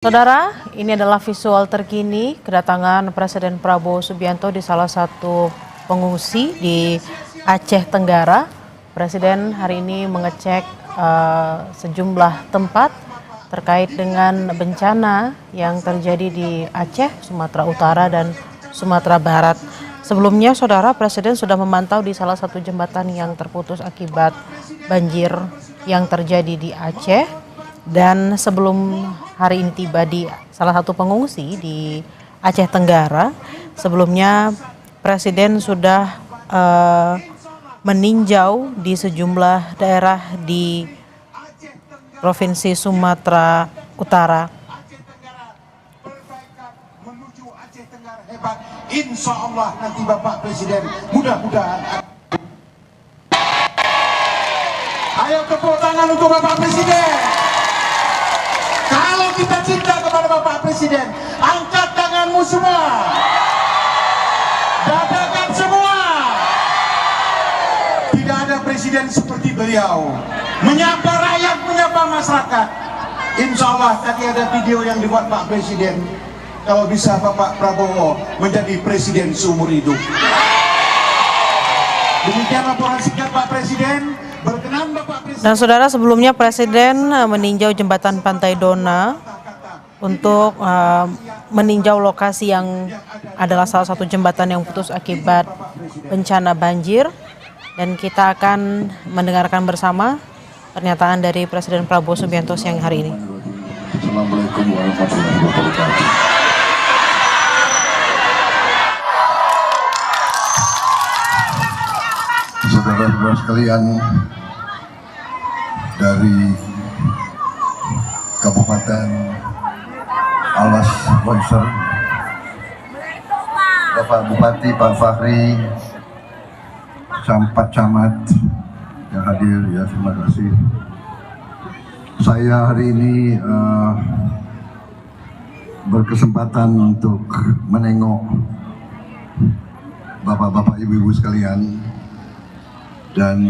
Saudara, ini adalah visual terkini kedatangan Presiden Prabowo Subianto di salah satu pengungsi di Aceh Tenggara. Presiden hari ini mengecek sejumlah tempat terkait dengan bencana yang terjadi di Aceh, Sumatera Utara, dan Sumatera Barat. Sebelumnya, Saudara, Presiden sudah memantau di salah satu jembatan yang terputus akibat banjir yang terjadi di Aceh. Dan sebelum hari ini tiba di salah satu pengungsi di Aceh Tenggara, sebelumnya Presiden sudah meninjau di sejumlah daerah di Provinsi Sumatera Utara. Menuju Aceh Tenggara hebat, insya Allah nanti Bapak Presiden mudah-mudahan. Ayo tepuk tangan untuk Bapak Presiden. Kalau kita cinta kepada Bapak Presiden, angkat tanganmu semua, dadakan semua. Tidak ada presiden seperti beliau, menyapa rakyat, menyapa masyarakat. Insya Allah tadi ada video yang dibuat Pak Presiden. Kalau bisa Bapak Prabowo menjadi presiden seumur hidup. Demikian laporan singkat Pak Presiden. Berkenan Bapak Presiden. Dan saudara, sebelumnya Presiden meninjau jembatan Pantai Dona untuk meninjau lokasi yang adalah salah satu jembatan yang putus akibat bencana banjir. Dan kita akan mendengarkan bersama pernyataan dari Presiden Prabowo Subianto siang hari ini. Assalamualaikum warahmatullahi wabarakatuh. Saudara-saudara sekalian, dari Kabupaten Alas Bonser, Bapak Bupati, Pak Fahri, Sampat Camat yang hadir, ya terima kasih. Saya hari ini berkesempatan untuk menengok bapak-bapak, ibu-ibu sekalian dan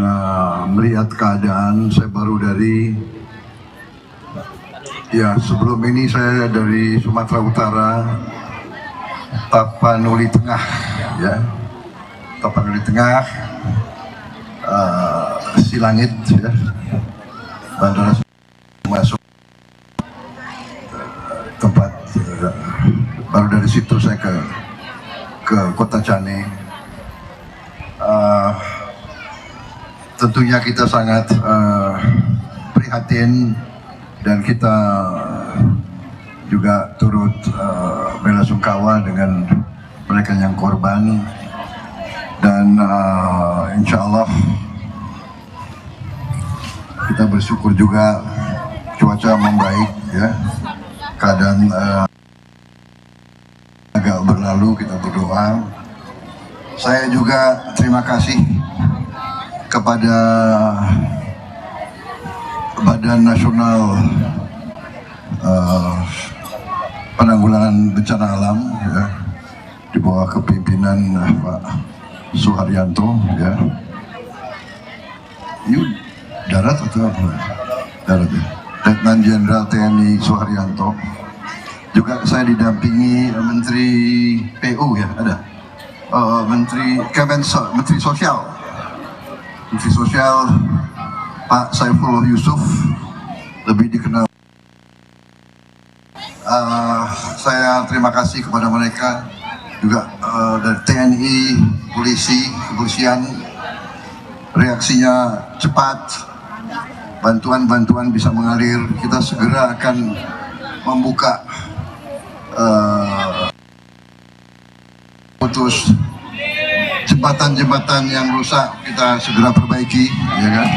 melihat keadaan. Saya baru dari, ya sebelum ini saya dari Sumatera Utara, Tapanuli Tengah, ya Tapanuli Tengah, Silangit, ya bandara masuk tempat, baru dari situ saya ke Kota Cane. Tentunya kita sangat prihatin dan kita juga turut belasungkawa dengan mereka yang korban, dan insya Allah kita bersyukur juga cuaca membaik, ya keadaan agak berlalu, kita berdoa. Saya juga terima kasih kepada Badan Nasional Penanggulangan Bencana Alam, ya, di bawah kepemimpinan Pak Suharyanto, ya. Ini darat atau apa? Darat, ya. Letnan Jenderal TNI Suharyanto. Juga saya didampingi Menteri PU, ya ada, Menteri Sosial. Menteri Sosial Pak Saifullah Yusuf, lebih dikenal. Saya terima kasih kepada mereka juga, dari TNI, polisi, kepolisian, reaksinya cepat, bantuan-bantuan bisa mengalir. Kita segera akan membuka putus jembatan-jembatan yang rusak, kita segera perbaiki, ya kan?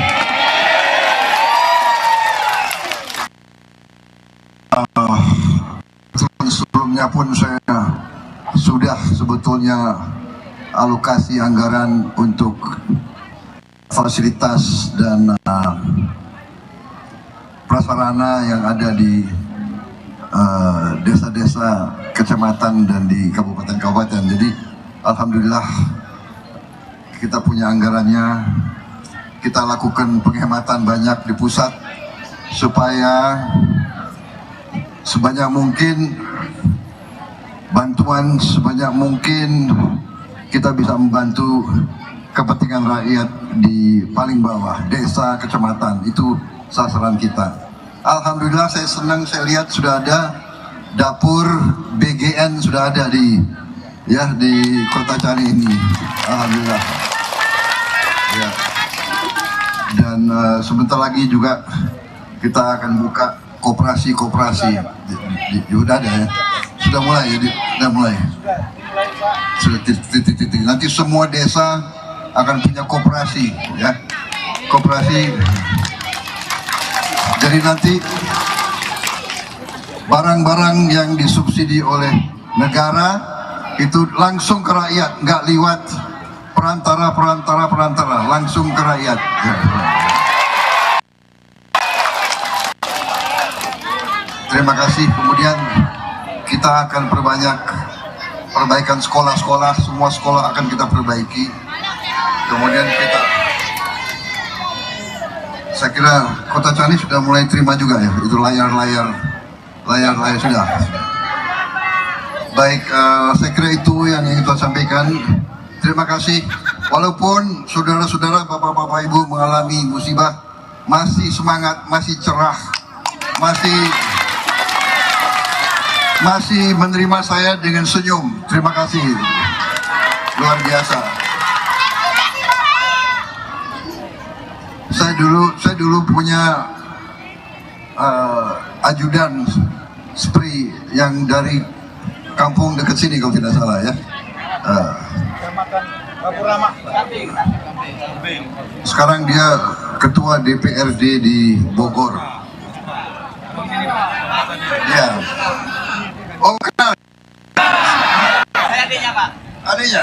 Sebelumnya pun saya sudah sebetulnya alokasi anggaran untuk fasilitas dan prasarana yang ada di desa-desa, kecamatan, dan di kabupaten-kabupaten. Jadi alhamdulillah kita punya anggarannya. Kita lakukan penghematan banyak di pusat supaya sebanyak mungkin bantuan, sebanyak mungkin kita bisa membantu kepentingan rakyat di paling bawah, desa, kecamatan. Itu sasaran kita. Alhamdulillah saya senang, saya lihat sudah ada dapur BGN sudah ada di Kota Cani ini. Alhamdulillah. Ya. Dan sebentar lagi juga kita akan buka koperasi. Sudah ada ya. Sudah mulai ya, sudah mulai. Sudah titik. Nanti semua desa akan punya koperasi ya. Koperasi. Jadi nanti barang-barang yang disubsidi oleh negara itu langsung ke rakyat, nggak lewat perantara, langsung ke rakyat. Ya. Terima kasih. Kemudian kita akan perbaikan sekolah-sekolah, semua sekolah akan kita perbaiki. Kemudian saya kira Kota Cani sudah mulai terima juga ya, itu layar sudah. Baik, saya kira itu yang ingin kita sampaikan. Terima kasih. Walaupun saudara-saudara, bapak-bapak, ibu mengalami musibah, masih semangat, masih cerah, masih menerima saya dengan senyum. Terima kasih, luar biasa. Saya dulu punya ajudan SPRI yang dari kampung dekat sini kalau tidak salah ya. Sekarang dia ketua DPRD di Bogor. Ya. Oh, kenal. Saya adiknya, Pak. Adiknya?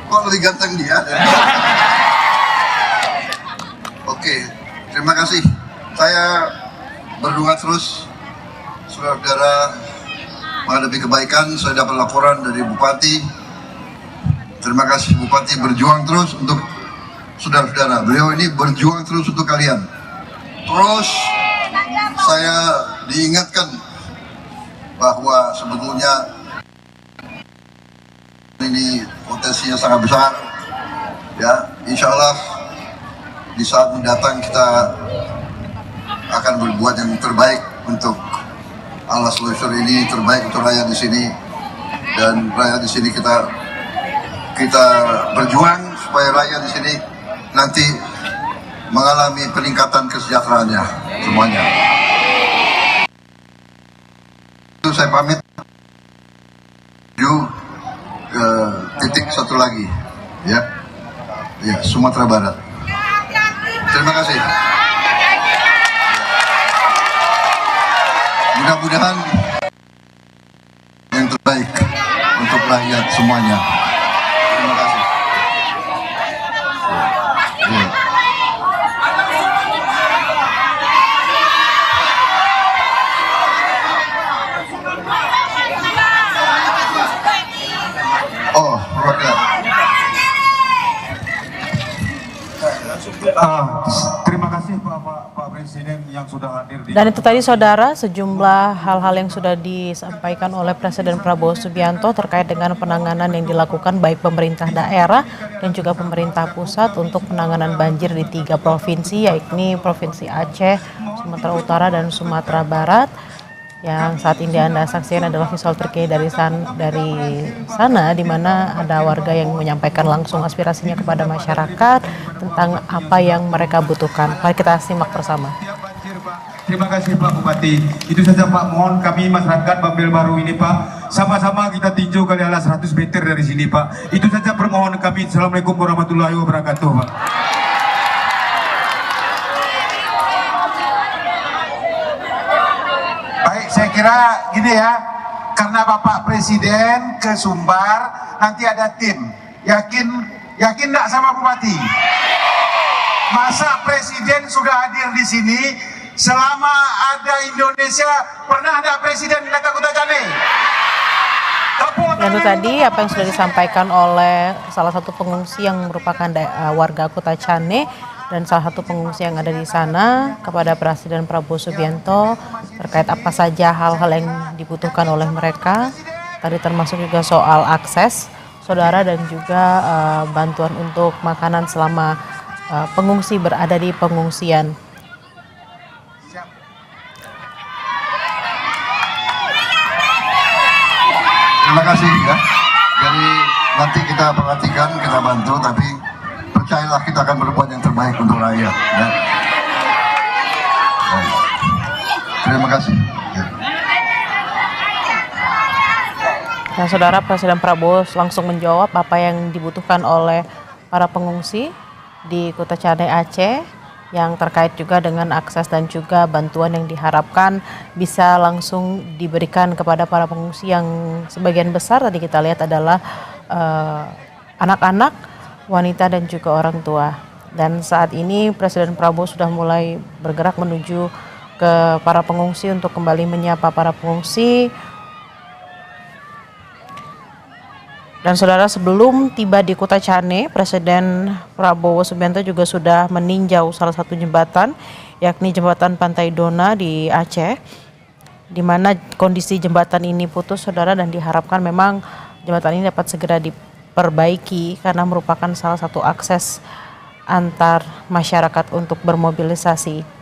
Kok lebih ganteng dia? Oke, terima kasih. Saya berdoa terus, saudara-saudara, menghadapi kebaikan. Saya dapat laporan dari Bupati. Terima kasih Bupati, berjuang terus untuk saudara-saudara. Beliau ini berjuang terus untuk kalian. Terus saya diingatkan bahwa sebetulnya ini potensinya sangat besar. Ya, insya Allah di saat mendatang kita akan berbuat yang terbaik untuk Alas Longsor ini, terbaik untuk rakyat di sini, dan rakyat di sini kita berjuang supaya rakyat di sini nanti mengalami peningkatan kesejahteraannya semuanya. Itu saya pamit. Ke titik satu lagi, ya, Sumatera Barat. Terima kasih. Mudah-mudahan yang terbaik untuk rakyat semuanya. Terima kasih. Ya. Oh, perwakilan. Terima kasih Pak Presiden yang sudah hadir di... Dan itu tadi saudara, sejumlah hal-hal yang sudah disampaikan oleh Presiden Prabowo Subianto terkait dengan penanganan yang dilakukan baik pemerintah daerah dan juga pemerintah pusat untuk penanganan banjir di 3 provinsi, yakni Provinsi Aceh, Sumatera Utara, dan Sumatera Barat. Yang saat ini Anda saksikan adalah visual terkini dari sana, di mana ada warga yang menyampaikan langsung aspirasinya kepada masyarakat tentang apa yang mereka butuhkan. Mari kita simak bersama. Terima kasih Pak Bupati. Itu saja Pak, mohon kami masyarakat Bambel Baru ini Pak, sama-sama kita tinjau kali ala 100 meter dari sini Pak. Itu saja permohonan kami. Assalamualaikum warahmatullahi wabarakatuh Pak. Baik, saya kira gini ya, karena Bapak Presiden ke Sumbar, nanti ada tim. Yakin enggak sama Bupati? Masa Presiden sudah hadir di sini, selama ada Indonesia, pernah ada Presiden datang ke Kota Cani? Dan itu tadi apa yang sudah disampaikan oleh salah satu pengungsi yang merupakan warga Kota Cani, dan salah satu pengungsi yang ada di sana kepada Presiden Prabowo Subianto terkait apa saja hal-hal yang dibutuhkan oleh mereka. Tadi termasuk juga soal akses, saudara, dan juga bantuan untuk makanan selama pengungsi berada di pengungsian. Terima kasih ya. Jadi nanti kita perhatikan, kita bantu, tapi percayalah kita akan berbuat yang terbaik untuk rakyat. Ya. Baik. Terima kasih. Ya. Nah, saudara, Presiden Prabowo langsung menjawab apa yang dibutuhkan oleh para pengungsi di Kuta Cane Aceh yang terkait juga dengan akses dan juga bantuan yang diharapkan bisa langsung diberikan kepada para pengungsi yang sebagian besar tadi kita lihat adalah anak-anak, wanita dan juga orang tua. Dan saat ini Presiden Prabowo sudah mulai bergerak menuju ke para pengungsi untuk kembali menyapa para pengungsi. Dan saudara, sebelum tiba di Kuta Cane, Presiden Prabowo Subianto juga sudah meninjau salah satu jembatan, yakni jembatan Pantai Dona di Aceh, di mana kondisi jembatan ini putus, saudara, dan diharapkan memang jembatan ini dapat segera diperbaiki karena merupakan salah satu akses antar masyarakat untuk bermobilisasi.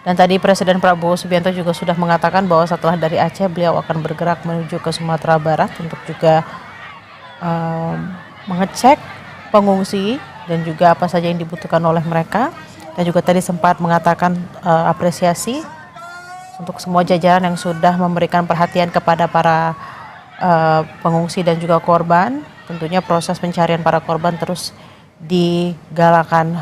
Dan tadi Presiden Prabowo Subianto juga sudah mengatakan bahwa setelah dari Aceh beliau akan bergerak menuju ke Sumatera Barat untuk juga mengecek pengungsi dan juga apa saja yang dibutuhkan oleh mereka. Dan juga tadi sempat mengatakan apresiasi untuk semua jajaran yang sudah memberikan perhatian kepada para pengungsi dan juga korban. Tentunya proses pencarian para korban terus digalakan.